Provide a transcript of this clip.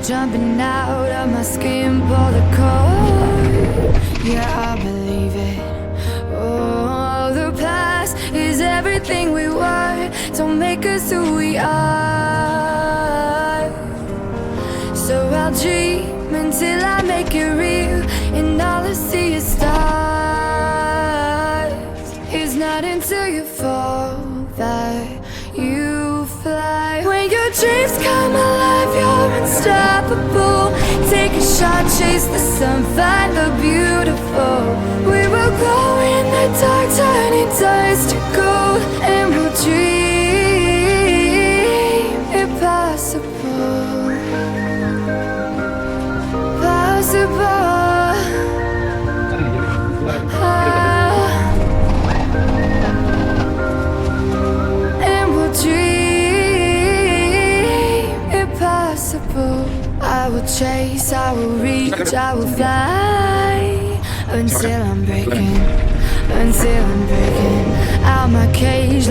jumping out of my skin, pull the cord. Yeah, I believe it. Oh, the past is everything we were. Don't make us who we are. So I'll dream until I make it real, and all I see is stars. It's not until you fall that you fly. When your dreams come alive, you're unstoppable. Take a shot, chase the sun, find the beautiful. We will glow in the dark, turning dust to gold, and we'll dream impossible. Possible. And we'll dream impossible. I will chase, I will reach, I will fly until I'm breaking out my cage.